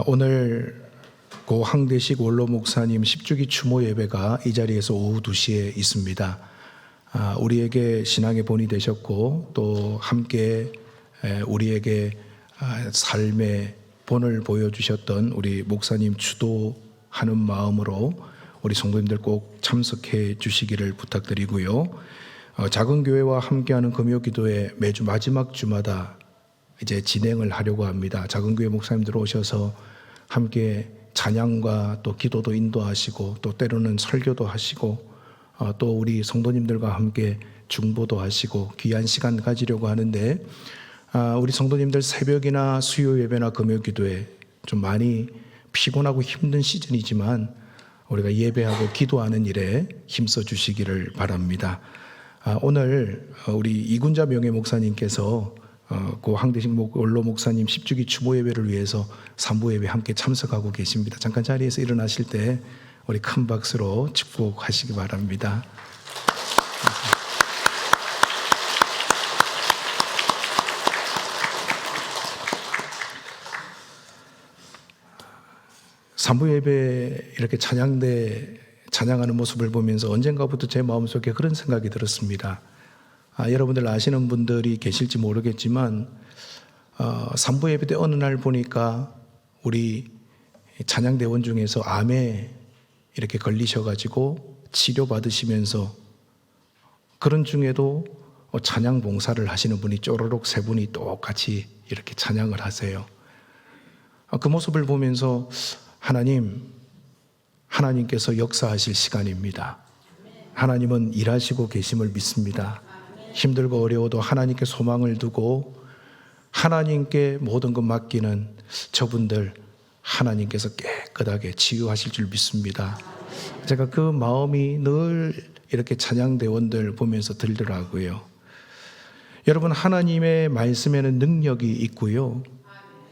오늘 고 황대식 원로 목사님 10주기 추모 예배가 이 자리에서 오후 2시에 있습니다. 우리에게 신앙의 본이 되셨고 또 함께 우리에게 삶의 본을 보여주셨던 우리 목사님 주도하는 마음으로 우리 성도님들 꼭 참석해 주시기를 부탁드리고요. 작은 교회와 함께하는 금요기도회 매주 마지막 주마다 이제 진행을 하려고 합니다. 작은 교회 목사님들 오셔서 함께 찬양과 또 기도도 인도하시고 또 때로는 설교도 하시고 또 우리 성도님들과 함께 중보도 하시고 귀한 시간 가지려고 하는데 우리 성도님들 새벽이나 수요 예배나 금요 기도에 좀 많이 피곤하고 힘든 시즌이지만 우리가 예배하고 기도하는 일에 힘써 주시기를 바랍니다. 오늘 우리 이군자 명예 목사님께서 고 황대식 원로 목사님 10주기 추모 예배를 위해서 3부 예배 함께 참석하고 계십니다. 잠깐 자리에서 일어나실 때 우리 큰 박수로 축복하시기 바랍니다. 3부 예배 이렇게 찬양하는 모습을 보면서 언젠가부터 제 마음속에 그런 생각이 들었습니다. 여러분들 아시는 분들이 계실지 모르겠지만 3부 예배 때 어느 날 보니까 우리 찬양대원 중에서 암에 이렇게 걸리셔가지고 치료받으시면서 그런 중에도 찬양 봉사를 하시는 분이 쪼르륵 세 분이 똑같이 이렇게 찬양을 하세요. 그 모습을 보면서 하나님께서 역사하실 시간입니다. 하나님은 일하시고 계심을 믿습니다. 힘들고 어려워도 하나님께 소망을 두고 하나님께 모든 것 맡기는 저분들 하나님께서 깨끗하게 치유하실 줄 믿습니다. 제가 그 마음이 늘 이렇게 찬양대원들 보면서 들더라고요. 여러분, 하나님의 말씀에는 능력이 있고요,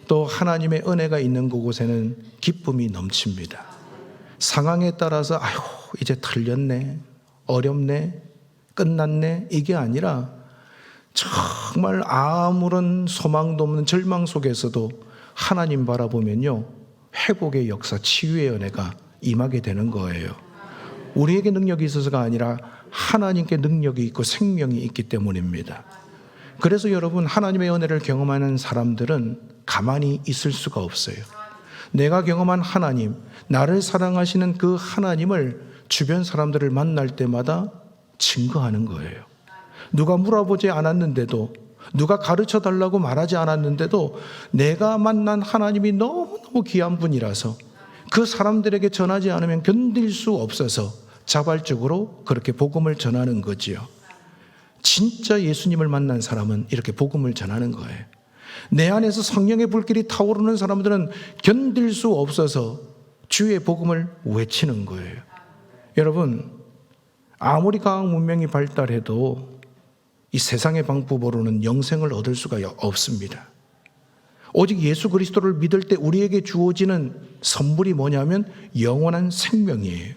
또 하나님의 은혜가 있는 그곳에는 기쁨이 넘칩니다. 상황에 따라서 아유 이제 틀렸네, 어렵네, 끝났네 이게 아니라 정말 아무런 소망도 없는 절망 속에서도 하나님 바라보면요 회복의 역사, 치유의 은혜가 임하게 되는 거예요. 우리에게 능력이 있어서가 아니라 하나님께 능력이 있고 생명이 있기 때문입니다. 그래서 여러분, 하나님의 은혜를 경험하는 사람들은 가만히 있을 수가 없어요. 내가 경험한 하나님, 나를 사랑하시는 그 하나님을 주변 사람들을 만날 때마다 증거하는 거예요. 누가 물어보지 않았는데도, 누가 가르쳐 달라고 말하지 않았는데도 내가 만난 하나님이 너무너무 귀한 분이라서 그 사람들에게 전하지 않으면 견딜 수 없어서 자발적으로 그렇게 복음을 전하는 거지요. 진짜 예수님을 만난 사람은 이렇게 복음을 전하는 거예요. 내 안에서 성령의 불길이 타오르는 사람들은 견딜 수 없어서 주의 복음을 외치는 거예요. 여러분, 아무리 과학 문명이 발달해도 이 세상의 방법으로는 영생을 얻을 수가 없습니다. 오직 예수 그리스도를 믿을 때 우리에게 주어지는 선물이 뭐냐면 영원한 생명이에요.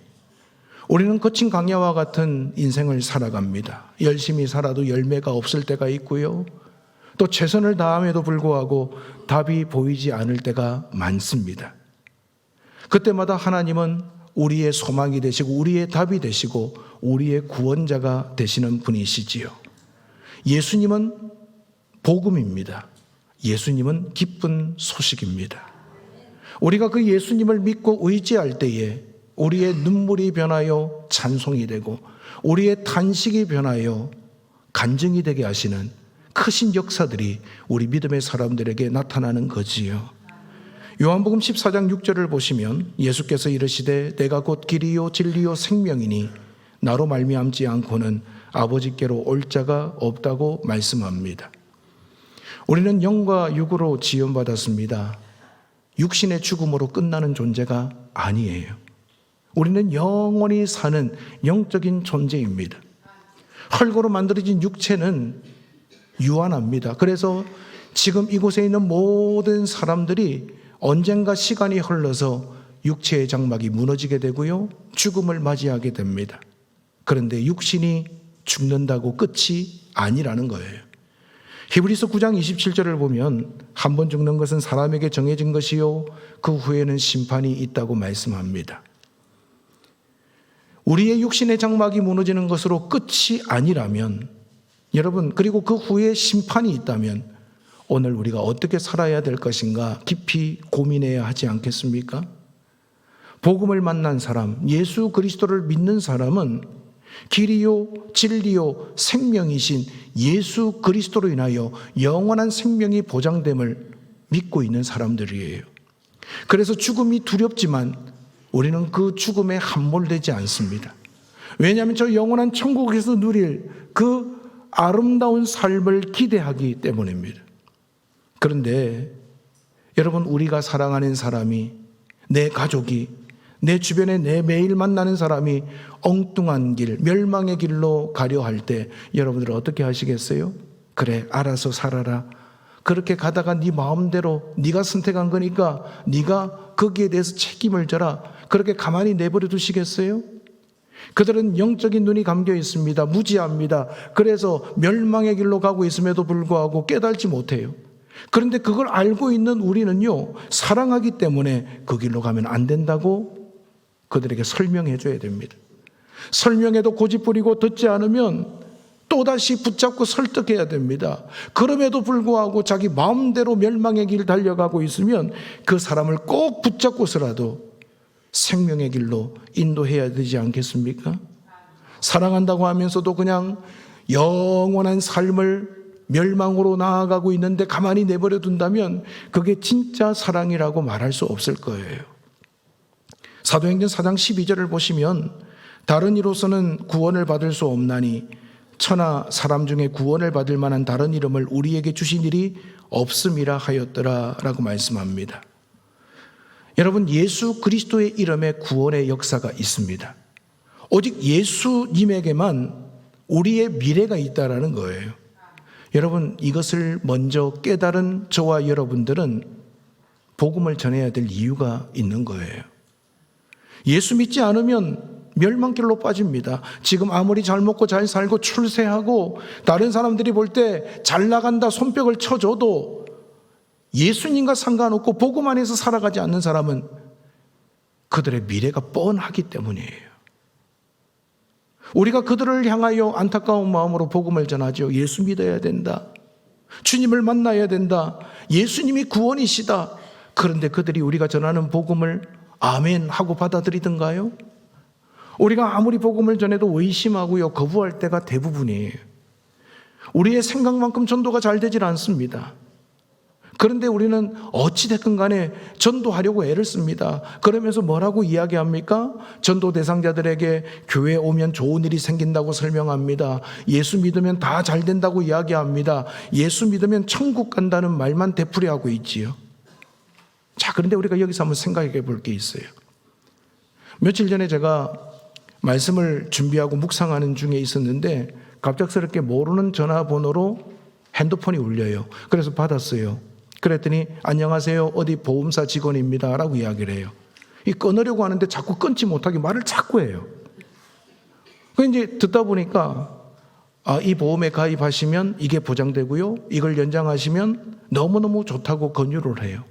우리는 거친 강야와 같은 인생을 살아갑니다. 열심히 살아도 열매가 없을 때가 있고요, 또 최선을 다함에도 불구하고 답이 보이지 않을 때가 많습니다. 그때마다 하나님은 우리의 소망이 되시고 우리의 답이 되시고 우리의 구원자가 되시는 분이시지요. 예수님은 복음입니다. 예수님은 기쁜 소식입니다. 우리가 그 예수님을 믿고 의지할 때에 우리의 눈물이 변하여 찬송이 되고 우리의 탄식이 변하여 간증이 되게 하시는 크신 역사들이 우리 믿음의 사람들에게 나타나는 거지요. 요한복음 14장 6절을 보시면 예수께서 이르시되 내가 곧 길이요 진리요 생명이니 나로 말미암지 않고는 아버지께로 올 자가 없다고 말씀합니다. 우리는 영과 육으로 지음받았습니다. 육신의 죽음으로 끝나는 존재가 아니에요. 우리는 영원히 사는 영적인 존재입니다. 흙으로 만들어진 육체는 유한합니다. 그래서 지금 이곳에 있는 모든 사람들이 언젠가 시간이 흘러서 육체의 장막이 무너지게 되고요, 죽음을 맞이하게 됩니다. 그런데 육신이 죽는다고 끝이 아니라는 거예요. 히브리서 9장 27절을 보면 한 번 죽는 것은 사람에게 정해진 것이요 그 후에는 심판이 있다고 말씀합니다. 우리의 육신의 장막이 무너지는 것으로 끝이 아니라면 여러분, 그리고 그 후에 심판이 있다면 오늘 우리가 어떻게 살아야 될 것인가 깊이 고민해야 하지 않겠습니까? 복음을 만난 사람, 예수 그리스도를 믿는 사람은 길이요 진리요 생명이신 예수 그리스도로 인하여 영원한 생명이 보장됨을 믿고 있는 사람들이에요. 그래서 죽음이 두렵지만 우리는 그 죽음에 함몰되지 않습니다. 왜냐하면 저 영원한 천국에서 누릴 그 아름다운 삶을 기대하기 때문입니다. 그런데 여러분, 우리가 사랑하는 사람이, 내 가족이, 내 주변에 내 매일 만나는 사람이 엉뚱한 길, 멸망의 길로 가려 할 때 여러분들 어떻게 하시겠어요? 그래, 알아서 살아라. 그렇게 가다가 네 마음대로 네가 선택한 거니까 네가 거기에 대해서 책임을 져라. 그렇게 가만히 내버려 두시겠어요? 그들은 영적인 눈이 감겨 있습니다. 무지합니다. 그래서 멸망의 길로 가고 있음에도 불구하고 깨달지 못해요. 그런데 그걸 알고 있는 우리는요, 사랑하기 때문에 그 길로 가면 안 된다고 그들에게 설명해 줘야 됩니다. 설명해도 고집 부리고 듣지 않으면 또다시 붙잡고 설득해야 됩니다. 그럼에도 불구하고 자기 마음대로 멸망의 길 달려가고 있으면 그 사람을 꼭 붙잡고서라도 생명의 길로 인도해야 되지 않겠습니까? 사랑한다고 하면서도 그냥 영원한 삶을 멸망으로 나아가고 있는데 가만히 내버려 둔다면 그게 진짜 사랑이라고 말할 수 없을 거예요. 사도행전 4장 12절을 보시면 다른 이로서는 구원을 받을 수 없나니 천하 사람 중에 구원을 받을 만한 다른 이름을 우리에게 주신 일이 없음이라 하였더라 라고 말씀합니다. 여러분, 예수 그리스도의 이름에 구원의 역사가 있습니다. 오직 예수님에게만 우리의 미래가 있다라는 거예요. 여러분, 이것을 먼저 깨달은 저와 여러분들은 복음을 전해야 될 이유가 있는 거예요. 예수 믿지 않으면 멸망길로 빠집니다. 지금 아무리 잘 먹고 잘 살고 출세하고 다른 사람들이 볼 때 잘 나간다 손뼉을 쳐줘도 예수님과 상관없고 복음 안에서 살아가지 않는 사람은 그들의 미래가 뻔하기 때문이에요. 우리가 그들을 향하여 안타까운 마음으로 복음을 전하죠. 예수 믿어야 된다. 주님을 만나야 된다. 예수님이 구원이시다. 그런데 그들이 우리가 전하는 복음을 아멘 하고 받아들이던가요? 우리가 아무리 복음을 전해도 의심하고요, 거부할 때가 대부분이에요. 우리의 생각만큼 전도가 잘 되질 않습니다. 그런데 우리는 어찌됐든 간에 전도하려고 애를 씁니다. 그러면서 뭐라고 이야기합니까? 전도 대상자들에게 교회에 오면 좋은 일이 생긴다고 설명합니다. 예수 믿으면 다 잘 된다고 이야기합니다. 예수 믿으면 천국 간다는 말만 되풀이하고 있지요. 자, 그런데 우리가 여기서 한번 생각해 볼 게 있어요. 며칠 전에 제가 말씀을 준비하고 묵상하는 중에 있었는데 갑작스럽게 모르는 전화번호로 핸드폰이 울려요. 그래서 받았어요. 그랬더니 안녕하세요, 어디 보험사 직원입니다 라고 이야기를 해요. 끊으려고 하는데 자꾸 끊지 못하게 말을 자꾸 해요. 이제 듣다 보니까 이 보험에 가입하시면 이게 보장되고요, 이걸 연장하시면 너무너무 좋다고 권유를 해요.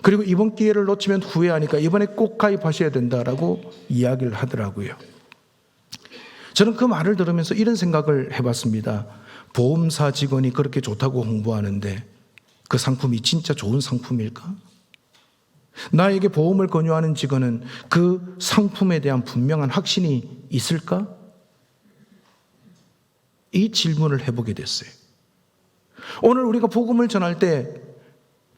그리고 이번 기회를 놓치면 후회하니까 이번에 꼭 가입하셔야 된다라고 이야기를 하더라고요. 저는 그 말을 들으면서 이런 생각을 해봤습니다. 보험사 직원이 그렇게 좋다고 홍보하는데 그 상품이 진짜 좋은 상품일까? 나에게 보험을 권유하는 직원은 그 상품에 대한 분명한 확신이 있을까? 이 질문을 해보게 됐어요. 오늘 우리가 복음을 전할 때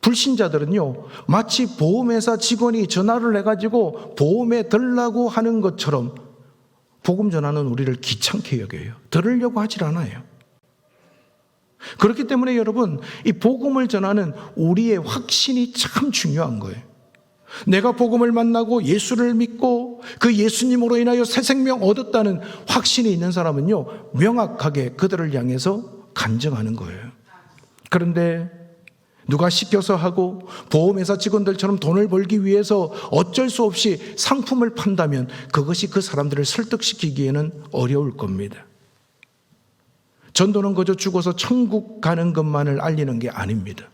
불신자들은요, 마치 보험회사 직원이 전화를 해가지고 보험에 들라고 하는 것처럼 복음 전하는 우리를 귀찮게 여겨요. 들으려고 하질 않아요. 그렇기 때문에 여러분, 이 복음을 전하는 우리의 확신이 참 중요한 거예요. 내가 복음을 만나고 예수를 믿고 그 예수님으로 인하여 새 생명 얻었다는 확신이 있는 사람은요, 명확하게 그들을 향해서 간증하는 거예요. 그런데 누가 시켜서 하고 보험회사 직원들처럼 돈을 벌기 위해서 어쩔 수 없이 상품을 판다면 그것이 그 사람들을 설득시키기에는 어려울 겁니다. 전도는 그저 죽어서 천국 가는 것만을 알리는 게 아닙니다.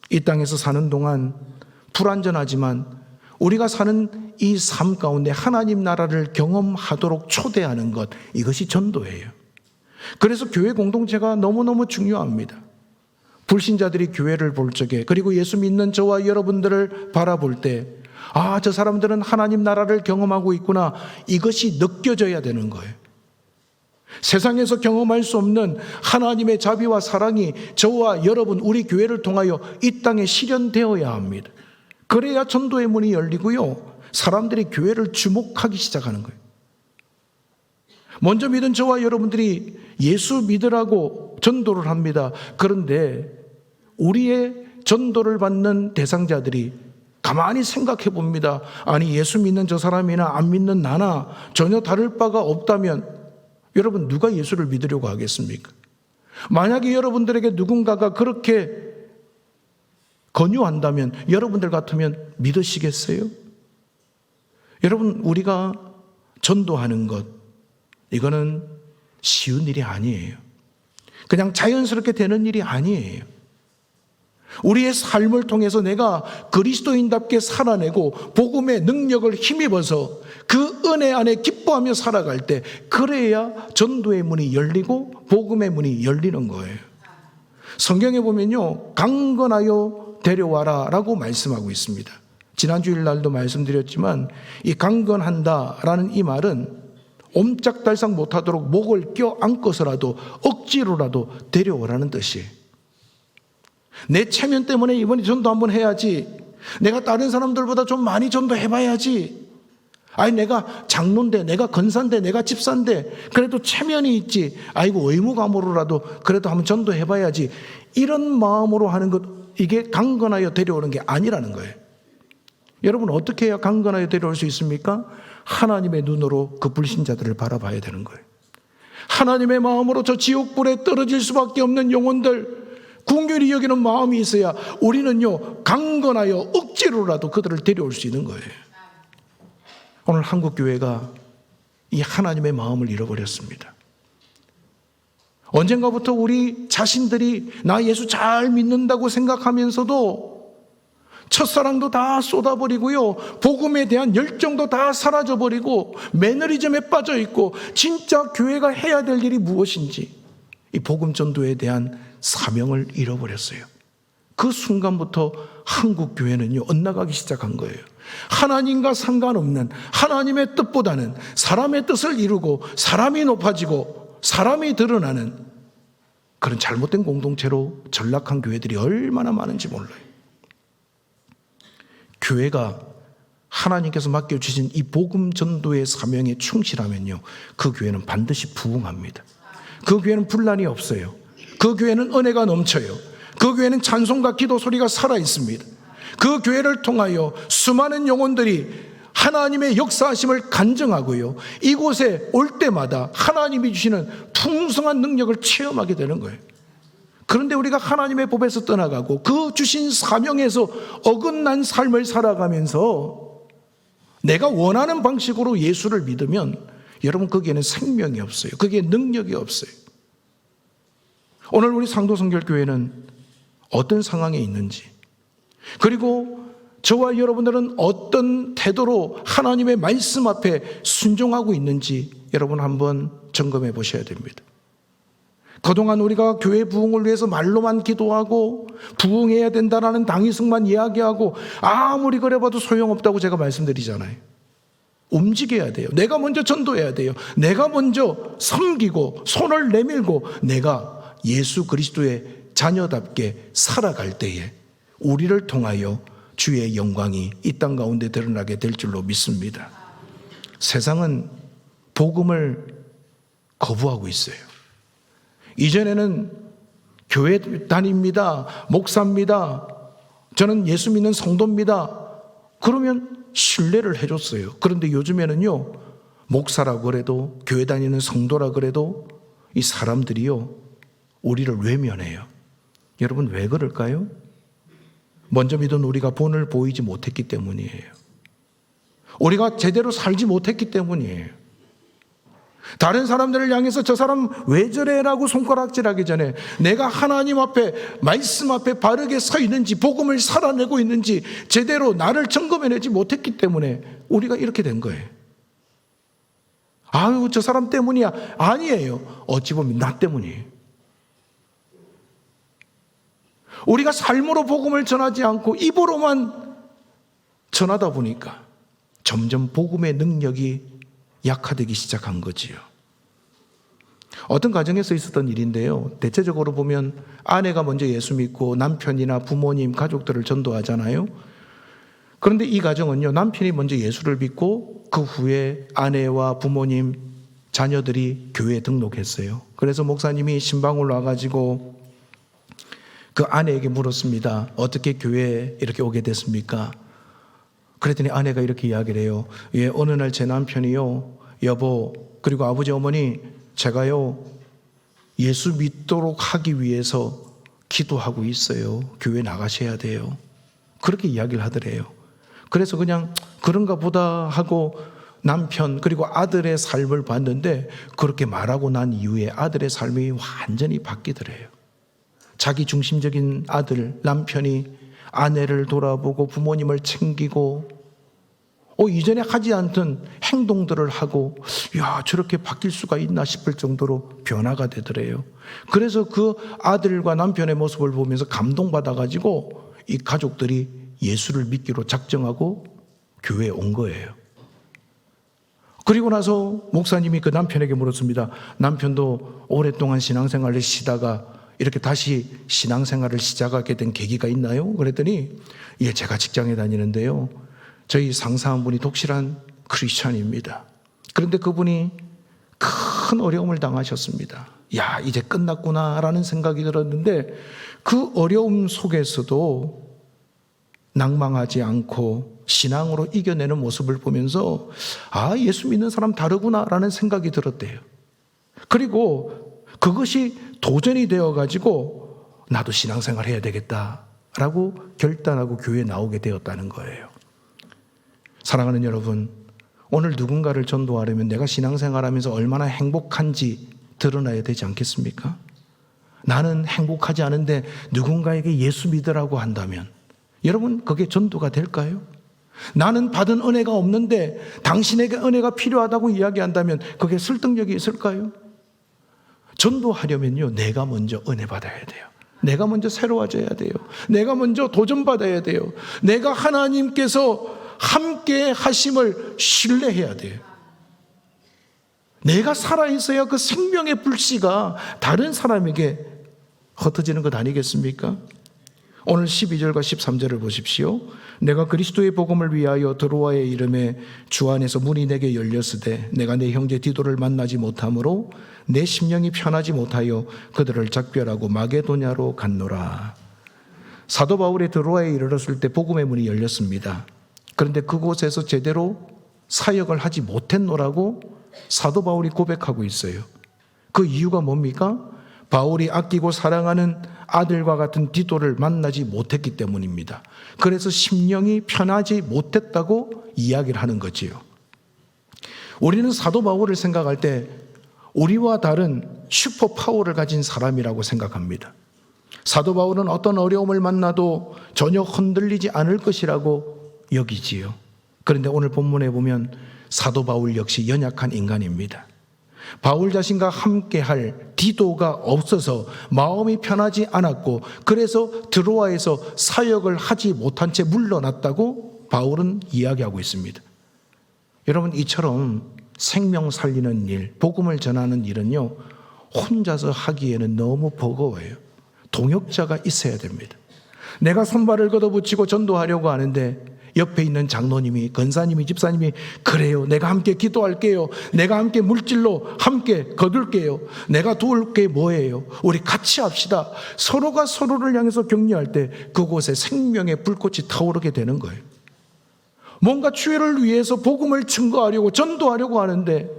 이 땅에서 사는 동안 불완전하지만 우리가 사는 이 삶 가운데 하나님 나라를 경험하도록 초대하는 것, 이것이 전도예요. 그래서 교회 공동체가 너무너무 중요합니다. 불신자들이 교회를 볼 적에, 그리고 예수 믿는 저와 여러분들을 바라볼 때, 아, 저 사람들은 하나님 나라를 경험하고 있구나, 이것이 느껴져야 되는 거예요. 세상에서 경험할 수 없는 하나님의 자비와 사랑이 저와 여러분, 우리 교회를 통하여 이 땅에 실현되어야 합니다. 그래야 전도의 문이 열리고요, 사람들이 교회를 주목하기 시작하는 거예요. 먼저 믿은 저와 여러분들이 예수 믿으라고 전도를 합니다. 그런데 우리의 전도를 받는 대상자들이 가만히 생각해 봅니다. 아니, 예수 믿는 저 사람이나 안 믿는 나나 전혀 다를 바가 없다면 여러분, 누가 예수를 믿으려고 하겠습니까? 만약에 여러분들에게 누군가가 그렇게 권유한다면 여러분들 같으면 믿으시겠어요? 여러분, 우리가 전도하는 것, 이거는 쉬운 일이 아니에요. 그냥 자연스럽게 되는 일이 아니에요. 우리의 삶을 통해서 내가 그리스도인답게 살아내고 복음의 능력을 힘입어서 그 은혜 안에 기뻐하며 살아갈 때, 그래야 전도의 문이 열리고 복음의 문이 열리는 거예요. 성경에 보면요, 강건하여 데려와라 라고 말씀하고 있습니다. 지난 주일날도 말씀드렸지만 이 강건한다라는 이 말은 옴짝달싹 못하도록 목을 껴안고서라도 억지로라도 데려오라는 뜻이에요. 내 체면 때문에 이번에 전도 한번 해야지, 내가 다른 사람들보다 좀 많이 전도해봐야지, 아니 내가 장로인데, 내가 권사인데, 내가 집사인데 그래도 체면이 있지, 아이고 의무감으로라도 그래도 한번 전도해봐야지, 이런 마음으로 하는 것, 이게 강건하여 데려오는 게 아니라는 거예요. 여러분, 어떻게 해야 강건하여 데려올 수 있습니까? 하나님의 눈으로 그 불신자들을 바라봐야 되는 거예요. 하나님의 마음으로 저 지옥불에 떨어질 수밖에 없는 영혼들 긍휼히 여기는 마음이 있어야 우리는요, 강건하여 억지로라도 그들을 데려올 수 있는 거예요. 오늘 한국교회가 이 하나님의 마음을 잃어버렸습니다. 언젠가부터 우리 자신들이 나 예수 잘 믿는다고 생각하면서도 첫사랑도 다 쏟아버리고요, 복음에 대한 열정도 다 사라져버리고 매너리즘에 빠져있고, 진짜 교회가 해야 될 일이 무엇인지 이 복음 전도에 대한 사명을 잃어버렸어요. 그 순간부터 한국 교회는요, 엇나가기 시작한 거예요. 하나님과 상관없는 하나님의 뜻보다는 사람의 뜻을 이루고 사람이 높아지고 사람이 드러나는 그런 잘못된 공동체로 전락한 교회들이 얼마나 많은지 몰라요. 교회가 하나님께서 맡겨주신 이 복음 전도의 사명에 충실하면요, 그 교회는 반드시 부흥합니다. 그 교회는 분란이 없어요. 그 교회는 은혜가 넘쳐요. 그 교회는 찬송과 기도 소리가 살아있습니다. 그 교회를 통하여 수많은 영혼들이 하나님의 역사하심을 간증하고요, 이곳에 올 때마다 하나님이 주시는 풍성한 능력을 체험하게 되는 거예요. 그런데 우리가 하나님의 법에서 떠나가고 그 주신 사명에서 어긋난 삶을 살아가면서 내가 원하는 방식으로 예수를 믿으면 여러분, 거기에는 생명이 없어요. 거기에 능력이 없어요. 오늘 우리 상도성결교회는 어떤 상황에 있는지, 그리고 저와 여러분들은 어떤 태도로 하나님의 말씀 앞에 순종하고 있는지 여러분 한번 점검해 보셔야 됩니다. 그동안 우리가 교회 부흥을 위해서 말로만 기도하고 부흥해야 된다는 당위성만 이야기하고 아무리 그래봐도 소용없다고 제가 말씀드리잖아요. 움직여야 돼요. 내가 먼저 전도해야 돼요. 내가 먼저 섬기고 손을 내밀고 내가 예수 그리스도의 자녀답게 살아갈 때에 우리를 통하여 주의 영광이 이 땅 가운데 드러나게 될 줄로 믿습니다. 세상은 복음을 거부하고 있어요. 이전에는 교회 다닙니다, 목사입니다, 저는 예수 믿는 성도입니다, 그러면 신뢰를 해줬어요. 그런데 요즘에는요, 목사라고 그래도 교회 다니는 성도라 그래도 이 사람들이요, 우리를 외면해요. 여러분, 왜 그럴까요? 먼저 믿은 우리가 본을 보이지 못했기 때문이에요. 우리가 제대로 살지 못했기 때문이에요. 다른 사람들을 향해서 저 사람 왜 저래라고 손가락질하기 전에 내가 하나님 앞에, 말씀 앞에 바르게 서 있는지, 복음을 살아내고 있는지 제대로 나를 점검해내지 못했기 때문에 우리가 이렇게 된 거예요. 아유, 저 사람 때문이야. 아니에요. 어찌 보면 나 때문이에요. 우리가 삶으로 복음을 전하지 않고 입으로만 전하다 보니까 점점 복음의 능력이 약화되기 시작한 거지요. 어떤 가정에서 있었던 일인데요. 대체적으로 보면 아내가 먼저 예수 믿고 남편이나 부모님, 가족들을 전도하잖아요. 그런데 이 가정은요, 남편이 먼저 예수를 믿고 그 후에 아내와 부모님, 자녀들이 교회에 등록했어요. 그래서 목사님이 신방을 와가지고 그 아내에게 물었습니다. 어떻게 교회에 이렇게 오게 됐습니까? 그랬더니 아내가 이렇게 이야기를 해요. 예, 어느 날 제 남편이요, 여보, 그리고 아버지, 어머니, 제가요, 예수 믿도록 하기 위해서 기도하고 있어요. 교회 나가셔야 돼요. 그렇게 이야기를 하더래요. 그래서 그냥 그런가 보다 하고 남편 그리고 아들의 삶을 봤는데, 그렇게 말하고 난 이후에 아들의 삶이 완전히 바뀌더래요. 자기 중심적인 아들, 남편이 아내를 돌아보고 부모님을 챙기고 이전에 하지 않던 행동들을 하고, 야, 저렇게 바뀔 수가 있나 싶을 정도로 변화가 되더래요. 그래서 그 아들과 남편의 모습을 보면서 감동받아가지고 이 가족들이 예수를 믿기로 작정하고 교회에 온 거예요. 그리고 나서 목사님이 그 남편에게 물었습니다. 남편도 오랫동안 신앙생활을 쉬다가 이렇게 다시 신앙생활을 시작하게 된 계기가 있나요? 그랬더니, 예, 제가 직장에 다니는데요, 저희 상사 한 분이 독실한 크리스찬입니다. 그런데 그분이 큰 어려움을 당하셨습니다. 야, 이제 끝났구나라는 생각이 들었는데, 그 어려움 속에서도 낭망하지 않고 신앙으로 이겨내는 모습을 보면서, 아, 예수 믿는 사람 다르구나라는 생각이 들었대요. 그리고 그것이 도전이 되어가지고 나도 신앙생활 해야 되겠다라고 결단하고 교회에 나오게 되었다는 거예요. 사랑하는 여러분, 오늘 누군가를 전도하려면 내가 신앙생활하면서 얼마나 행복한지 드러나야 되지 않겠습니까? 나는 행복하지 않은데 누군가에게 예수 믿으라고 한다면 여러분, 그게 전도가 될까요? 나는 받은 은혜가 없는데 당신에게 은혜가 필요하다고 이야기한다면 그게 설득력이 있을까요? 전도하려면요, 내가 먼저 은혜 받아야 돼요. 내가 먼저 새로워져야 돼요. 내가 먼저 도전받아야 돼요. 내가 하나님께서 함께 하심을 신뢰해야 돼요. 내가 살아있어야 그 생명의 불씨가 다른 사람에게 흩어지는 것 아니겠습니까? 오늘 12절과 13절을 보십시오. 내가 그리스도의 복음을 위하여 드로아의 이름에 주 안에서 문이 내게 열렸으되 내가 내 형제 디도를 만나지 못하므로 내 심령이 편하지 못하여 그들을 작별하고 마게도냐로 갔노라. 사도 바울이 드로아에 이르렀을 때 복음의 문이 열렸습니다. 그런데 그곳에서 제대로 사역을 하지 못했노라고 사도 바울이 고백하고 있어요. 그 이유가 뭡니까? 바울이 아끼고 사랑하는 아들과 같은 디도를 만나지 못했기 때문입니다. 그래서 심령이 편하지 못했다고 이야기를 하는 거지요. 우리는 사도 바울을 생각할 때 우리와 다른 슈퍼 파워를 가진 사람이라고 생각합니다. 사도 바울은 어떤 어려움을 만나도 전혀 흔들리지 않을 것이라고 여기지요. 그런데 오늘 본문에 보면 사도 바울 역시 연약한 인간입니다. 바울 자신과 함께할 디도가 없어서 마음이 편하지 않았고, 그래서 드로아에서 사역을 하지 못한 채 물러났다고 바울은 이야기하고 있습니다. 여러분, 이처럼 생명 살리는 일, 복음을 전하는 일은요, 혼자서 하기에는 너무 버거워요. 동역자가 있어야 됩니다. 내가 손발을 걷어붙이고 전도하려고 하는데 옆에 있는 장로님이, 권사님이, 집사님이 그래요, 내가 함께 기도할게요, 내가 함께 물질로 함께 거둘게요, 내가 도울 게 뭐예요, 우리 같이 합시다. 서로가 서로를 향해서 격려할 때 그곳에 생명의 불꽃이 타오르게 되는 거예요. 뭔가 주의를 위해서 복음을 증거하려고 전도하려고 하는데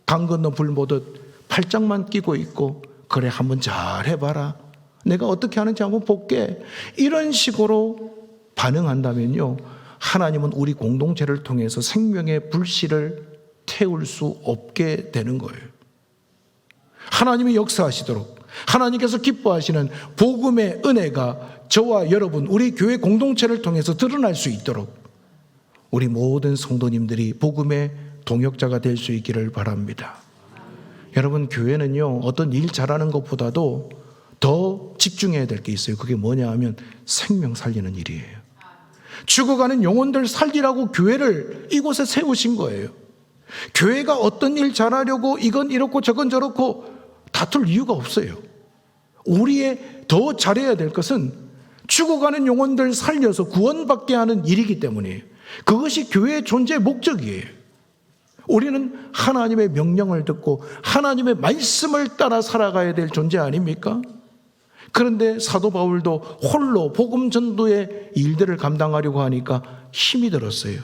강 건너 불 보듯 팔짱만 끼고 있고, 그래 한번 잘 해봐라, 내가 어떻게 하는지 한번 볼게, 이런 식으로 반응한다면요, 하나님은 우리 공동체를 통해서 생명의 불씨를 태울 수 없게 되는 거예요. 하나님이 역사하시도록, 하나님께서 기뻐하시는 복음의 은혜가 저와 여러분, 우리 교회 공동체를 통해서 드러날 수 있도록 우리 모든 성도님들이 복음의 동역자가 될 수 있기를 바랍니다. 여러분, 교회는요, 어떤 일 잘하는 것보다도 더 집중해야 될 게 있어요. 그게 뭐냐 하면 생명 살리는 일이에요. 죽어가는 영혼들 살리라고 교회를 이곳에 세우신 거예요. 교회가 어떤 일 잘하려고 이건 이렇고 저건 저렇고 다툴 이유가 없어요. 우리의 더 잘해야 될 것은 죽어가는 영혼들 살려서 구원받게 하는 일이기 때문이에요. 그것이 교회의 존재의 목적이에요. 우리는 하나님의 명령을 듣고 하나님의 말씀을 따라 살아가야 될 존재 아닙니까? 그런데 사도 바울도 홀로 복음 전도의 일들을 감당하려고 하니까 힘이 들었어요.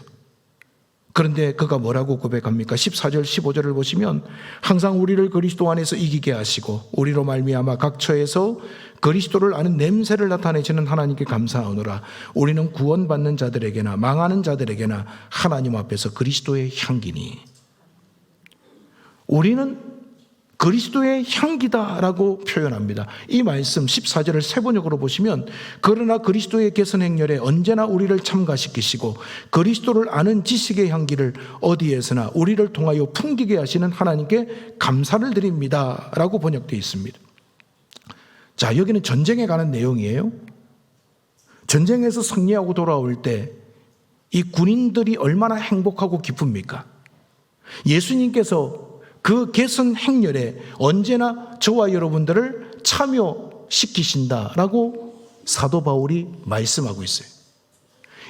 그런데 그가 뭐라고 고백합니까? 14절 15절을 보시면 항상 우리를 그리스도 안에서 이기게 하시고 우리로 말미암아 각 처에서 그리스도를 아는 냄새를 나타내시는 하나님께 감사하노라. 우리는 구원받는 자들에게나 망하는 자들에게나 하나님 앞에서 그리스도의 향기니. 우리는 그리스도의 향기다라고 표현합니다. 이 말씀 14절을 세번역으로 보시면 그러나 그리스도의 개선 행렬에 언제나 우리를 참가시키시고 그리스도를 아는 지식의 향기를 어디에서나 우리를 통하여 풍기게 하시는 하나님께 감사를 드립니다 라고 번역되어 있습니다. 자, 여기는 전쟁에 관한 내용이에요. 전쟁에서 승리하고 돌아올 때 이 군인들이 얼마나 행복하고 기쁩니까? 예수님께서 그 개선 행렬에 언제나 저와 여러분들을 참여시키신다라고 사도 바울이 말씀하고 있어요.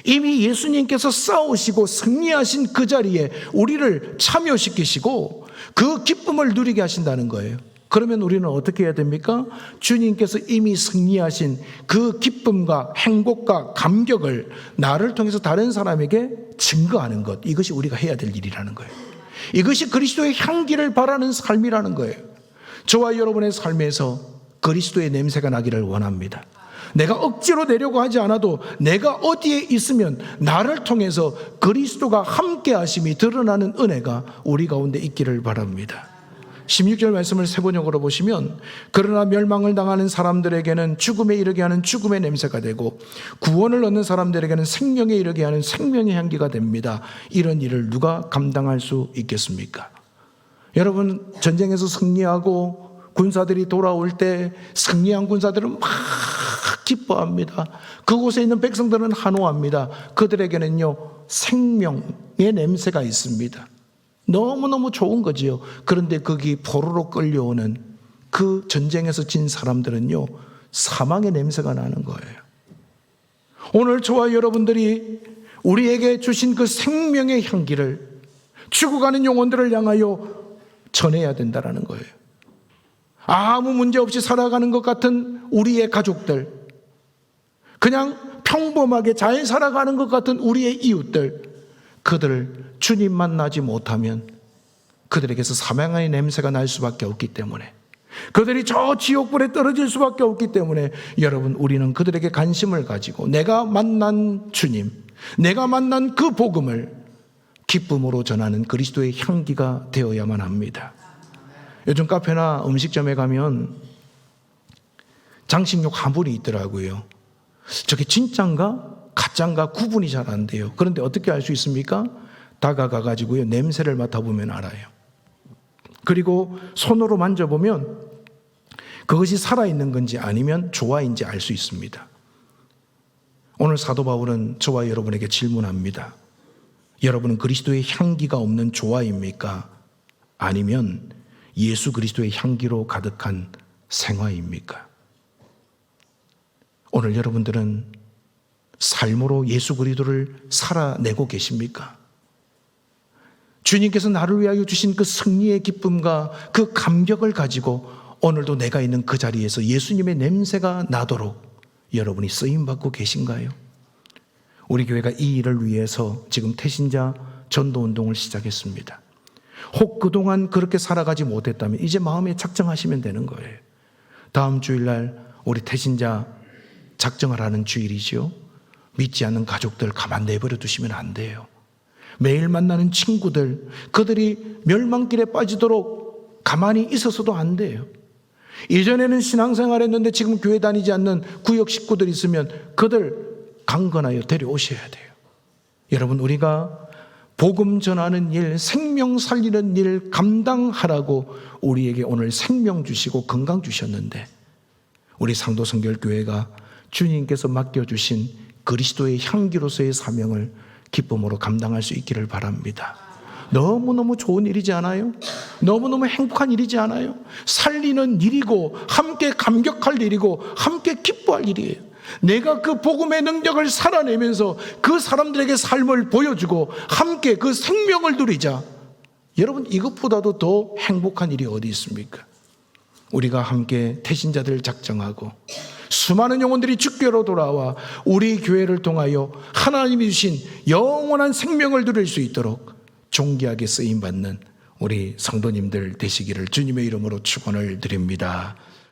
이미 예수님께서 싸우시고 승리하신 그 자리에 우리를 참여시키시고 그 기쁨을 누리게 하신다는 거예요. 그러면 우리는 어떻게 해야 됩니까? 주님께서 이미 승리하신 그 기쁨과 행복과 감격을 나를 통해서 다른 사람에게 증거하는 것, 이것이 우리가 해야 될 일이라는 거예요. 이것이 그리스도의 향기를 바라는 삶이라는 거예요. 저와 여러분의 삶에서 그리스도의 냄새가 나기를 원합니다. 내가 억지로 내려고 하지 않아도 내가 어디에 있으면 나를 통해서 그리스도가 함께 하심이 드러나는 은혜가 우리 가운데 있기를 바랍니다. 16절 말씀을 세번역으로 보시면 그러나 멸망을 당하는 사람들에게는 죽음에 이르게 하는 죽음의 냄새가 되고 구원을 얻는 사람들에게는 생명에 이르게 하는 생명의 향기가 됩니다. 이런 일을 누가 감당할 수 있겠습니까? 여러분, 전쟁에서 승리하고 군사들이 돌아올 때 승리한 군사들은 막 기뻐합니다. 그곳에 있는 백성들은 환호합니다. 그들에게는요, 생명의 냄새가 있습니다. 너무너무 좋은 거지요. 그런데 거기 포로로 끌려오는 그 전쟁에서 진 사람들은요, 사망의 냄새가 나는 거예요. 오늘 저와 여러분들이 우리에게 주신 그 생명의 향기를 죽어가는 영혼들을 향하여 전해야 된다는 거예요. 아무 문제 없이 살아가는 것 같은 우리의 가족들, 그냥 평범하게 잘 살아가는 것 같은 우리의 이웃들, 그들을 주님 만나지 못하면 그들에게서 사망의 냄새가 날 수밖에 없기 때문에, 그들이 저 지옥불에 떨어질 수밖에 없기 때문에 여러분, 우리는 그들에게 관심을 가지고 내가 만난 주님, 내가 만난 그 복음을 기쁨으로 전하는 그리스도의 향기가 되어야만 합니다. 요즘 카페나 음식점에 가면 장식용 화물이 있더라고요. 저게 진짠가 가짠가 구분이 잘 안 돼요. 그런데 어떻게 알 수 있습니까? 다가가가지고요, 냄새를 맡아보면 알아요. 그리고 손으로 만져보면 그것이 살아있는 건지 아니면 조화인지 알 수 있습니다. 오늘 사도 바울은 저와 여러분에게 질문합니다. 여러분은 그리스도의 향기가 없는 조화입니까? 아니면 예수 그리스도의 향기로 가득한 생화입니까? 오늘 여러분들은 삶으로 예수 그리스도를 살아내고 계십니까? 주님께서 나를 위하여 주신 그 승리의 기쁨과 그 감격을 가지고 오늘도 내가 있는 그 자리에서 예수님의 냄새가 나도록 여러분이 쓰임받고 계신가요? 우리 교회가 이 일을 위해서 지금 태신자 전도운동을 시작했습니다. 혹 그동안 그렇게 살아가지 못했다면 이제 마음에 작정하시면 되는 거예요. 다음 주일날 우리 태신자 작정을 하는 주일이죠. 믿지 않는 가족들 가만 내버려 두시면 안 돼요. 매일 만나는 친구들, 그들이 멸망길에 빠지도록 가만히 있어서도 안 돼요. 이전에는 신앙생활 했는데 지금 교회 다니지 않는 구역 식구들이 있으면 그들 강건하여 데려오셔야 돼요. 여러분, 우리가 복음 전하는 일, 생명 살리는 일 감당하라고 우리에게 오늘 생명 주시고 건강 주셨는데, 우리 상도성결교회가 주님께서 맡겨주신 그리스도의 향기로서의 사명을 기쁨으로 감당할 수 있기를 바랍니다. 너무너무 좋은 일이지 않아요? 너무너무 행복한 일이지 않아요? 살리는 일이고 함께 감격할 일이고 함께 기뻐할 일이에요. 내가 그 복음의 능력을 살아내면서 그 사람들에게 삶을 보여주고 함께 그 생명을 누리자. 여러분, 이것보다도 더 행복한 일이 어디 있습니까? 우리가 함께 태신자들을 작정하고 수많은 영혼들이 주께로 돌아와 우리 교회를 통하여 하나님이 주신 영원한 생명을 누릴 수 있도록 존귀하게 쓰임받는 우리 성도님들 되시기를 주님의 이름으로 축원을 드립니다.